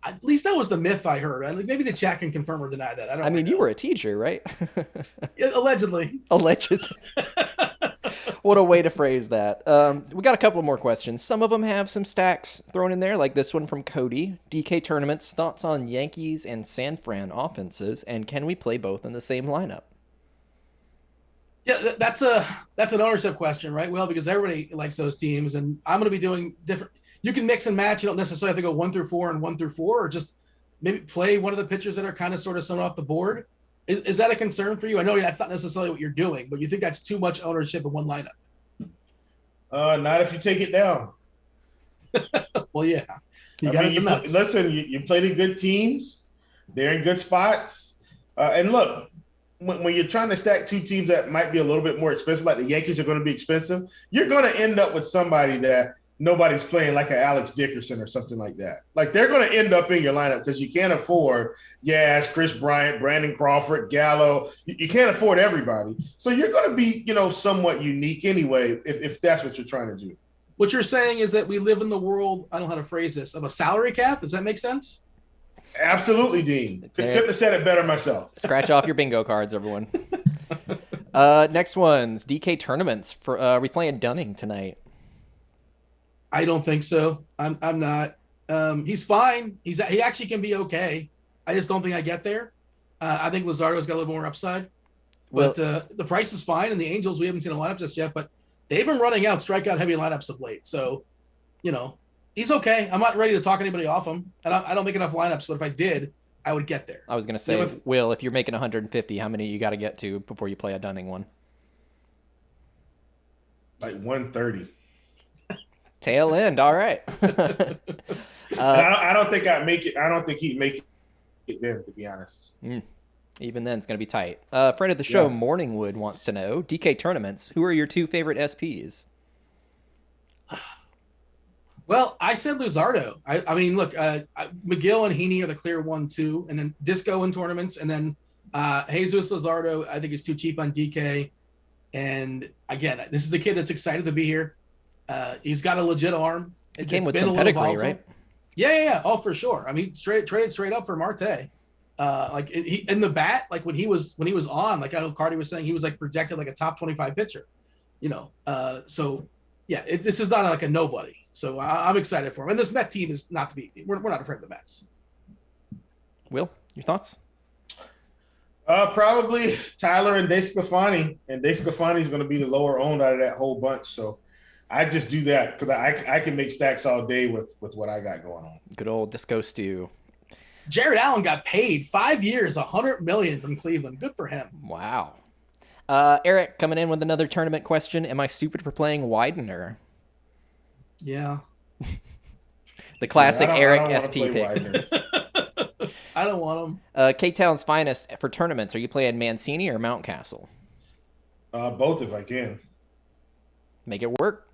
At least that was the myth I heard. Maybe the chat can confirm or deny that. I mean, you were a teacher, right? Allegedly. Allegedly. What a way to phrase that. We got a couple more questions. Some of them have some stacks thrown in there, like this one from Cody. DK tournaments, thoughts on Yankees and San Fran offenses, and can we play both in the same lineup? Yeah, that's an ownership question, right? Well, because everybody likes those teams, and I'm going to be doing different. You can mix and match. You don't necessarily have to go 1 through 4 and 1 through 4, or just maybe play one of the pitchers that are kind of sort of sewn off the board. Is that a concern for you? I know that's not necessarily what you're doing, but you think that's too much ownership in one lineup? Not if you take it down. Well, yeah. You played in good teams. They're in good spots. And look, when you're trying to stack 2 teams that might be a little bit more expensive, like the Yankees are going to be expensive, you're going to end up with somebody that nobody's playing, like an Alex Dickerson or something like that. Like they're going to end up in your lineup because you can't afford Chris Bryant, Brandon Crawford, Gallo. You can't afford everybody. So you're going to be, somewhat unique anyway, if that's what you're trying to do. What you're saying is that we live in the world, I don't know how to phrase this, of a salary cap. Does that make sense? Absolutely, Dean. Couldn't have said it better myself. Scratch off your bingo cards, everyone. Next one's DK tournaments. Are we playing Dunning tonight? I don't think so. I'm not. He's fine. He actually can be okay. I just don't think I get there. I think Luzardo's got a little more upside. But the price is fine, and the Angels, we haven't seen a lineup just yet, but they've been running out strikeout heavy lineups of late. So, he's okay. I'm not ready to talk anybody off him, and I don't make enough lineups, but if I did, I would get there. I was going to say, Will, if you're making 150, how many you got to get to before you play a Dunning one? Like 130. Tail end, all right. I don't think I'd make it. I don't think he'd make it then, to be honest. Even then, it's going to be tight. Friend of the show, Morningwood, wants to know, DK tournaments, who are your 2 favorite SPs? Well, I said Luzardo. I mean, look, McGill and Heaney are the clear 1-2, and then Disco in tournaments, and then Jesus Luzardo, I think, is too cheap on DK. And again, this is the kid that's excited to be here. He's got a legit arm. He came with some pedigree, right? Yeah. Oh, for sure. I mean, traded straight up for Marte. He in the bat, like when he was on, like I know Cardi was saying, he was like projected like a top 25 pitcher. So yeah, this is not like a nobody. So I'm excited for him. And this Met team is not to be. We're not afraid of the Mets. Will, your thoughts? Probably Tyler and DeSclafani, and DeSclafani is going to be the lower owned out of that whole bunch. So I just do that because I can make stacks all day with what I got going on. Good old Disco Stew. Jared Allen got paid 5 years, $100 million from Cleveland. Good for him. Wow. Eric coming in with another tournament question. Am I stupid for playing Widener? Yeah. The classic Eric SP pick. I don't want him. K-Town's finest for tournaments. Are you playing Mancini or Mountcastle? Both if I can. Make it work.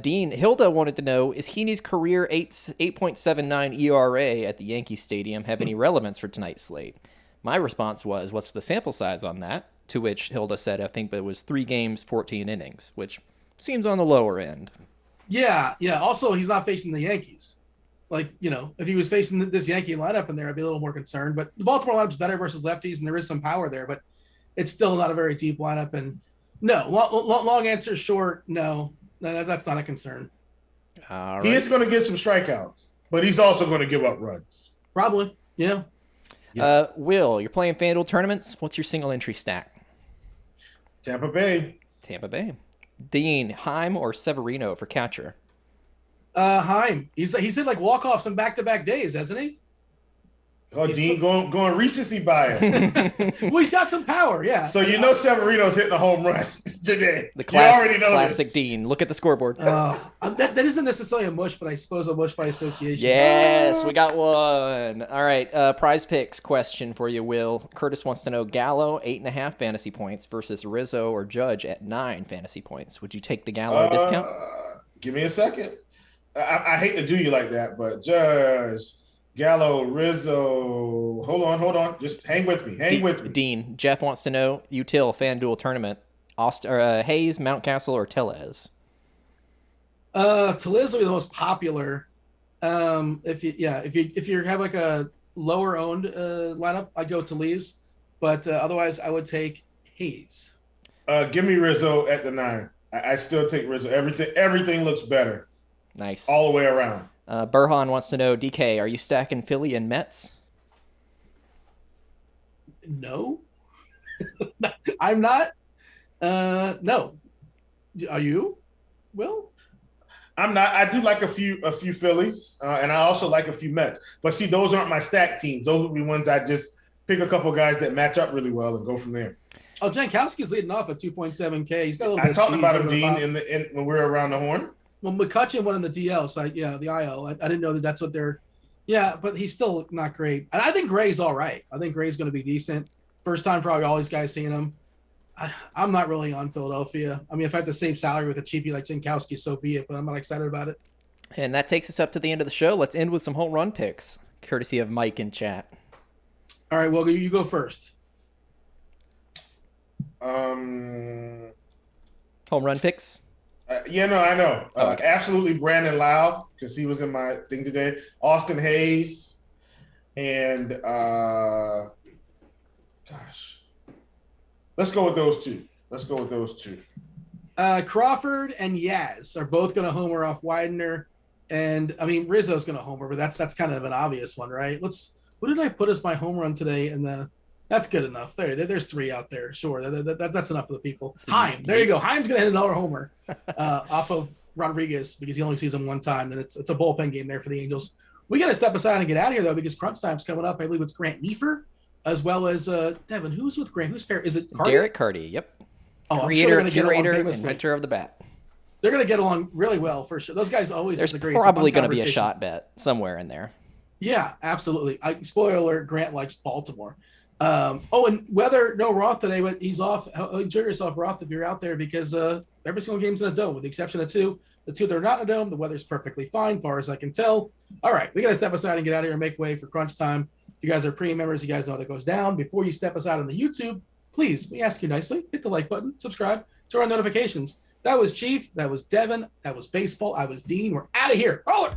Dean, Hilda wanted to know, is Heaney's career 8.79 ERA at the Yankee Stadium have any relevance for tonight's slate? My response was, what's the sample size on that? To which Hilda said, I think it was 3 games, 14 innings, which seems on the lower end. Yeah. Also, he's not facing the Yankees. Like, if he was facing this Yankee lineup in there, I'd be a little more concerned. But the Baltimore lineup's better versus lefties, and there is some power there, but it's still not a very deep lineup. And no, long answer short, no, that's not a concern. All right. He is going to get some strikeouts, but he's also going to give up runs. Probably, yeah. Will, you're playing FanDuel tournaments. What's your single entry stack? Tampa Bay. Dean, Heim or Severino for catcher? Heim. He's had like walk-offs in back-to-back days, hasn't he? Oh, Dean going recency bias. Well, he's got some power, yeah. So you know Severino's hitting a home run today. The You already know classic this. Dean. Look at the scoreboard. That isn't necessarily a mush, but I suppose a mush by association. Yes, we got one. All right, prize picks question for you, Will. Curtis wants to know Gallo 8.5 fantasy points versus Rizzo or Judge at 9 fantasy points. Would you take the Gallo discount? Give me a second. I hate to do you like that, but Judge, Gallo, Rizzo. Hold on. Just hang with me. Dean, Jeff wants to know Util FanDuel tournament. Hayes, Mountcastle, or Tellez? Tellez will be the most popular. If you have like a lower owned lineup, I'd go Tellez, but otherwise I would take Hayes. Give me Rizzo at the 9. I still take Rizzo. Everything looks better. Nice. All the way around. Burhan wants to know, DK, are you stacking Philly and Mets? No, I'm not. No, are you? Will? I'm not. I do like a few Phillies, and I also like a few Mets. But see, those aren't my stack teams. Those would be ones I just pick a couple guys that match up really well and go from there. Oh, Jankowski's leading off at 2.7K. He's got a little bit I talked speed, about him, Dean, when we were around the horn. Well, McCutcheon went in the DL, so the IL. I didn't know that's what they're. Yeah, but he's still not great. And I think Gray's all right. I think Gray's going to be decent. First time probably all these guys seeing him. I'm not really on Philadelphia. I mean, if I have to save salary with a cheapie like Jankowski, so be it. But I'm not excited about it. And that takes us up to the end of the show. Let's end with some home run picks, courtesy of Mike in chat. All right, well, you go first. Home run picks? I know. Okay. Absolutely Brandon Loud, because he was in my thing today. Austin Hayes. And, let's go with those two. Crawford and Yaz are both going to homer off Widener. And, I mean, Rizzo's going to homer, but that's kind of an obvious one, right? What did I put as my home run today? That's good enough. There's 3 out there. Sure, that's enough for the people. Heim, there you go. Heim's going to hit another homer off of Rodriguez because he only sees him one time. Then it's a bullpen game there for the Angels. We got to step aside and get out of here, though, because crunch time's coming up. I believe it's Grant Neefer as well as Devin. Who's with Grant? Who's pair? Is it Cardi? Derek Cardi, yep. Oh, Creator, curator, inventor of the bat. They're going to get along really well, for sure. Those guys always There's have a great probably going to be a shot bet somewhere in there. Yeah, absolutely. Spoiler alert, Grant likes Baltimore. And Weather, no Roth today, but he's off. Enjoy yourself, Roth, if you're out there, because every single game's in a dome, with the exception of 2. The 2 that are not in a dome, the weather's perfectly fine, far as I can tell. All right, we got to step aside and get out of here and make way for crunch time. If you guys are premium members, you guys know that goes down. Before you step aside on the YouTube, please, we ask you nicely, hit the like button, subscribe, turn on notifications. That was Chief. That was Devin. That was Baseball. I was Dean. We're out of here. Roll it.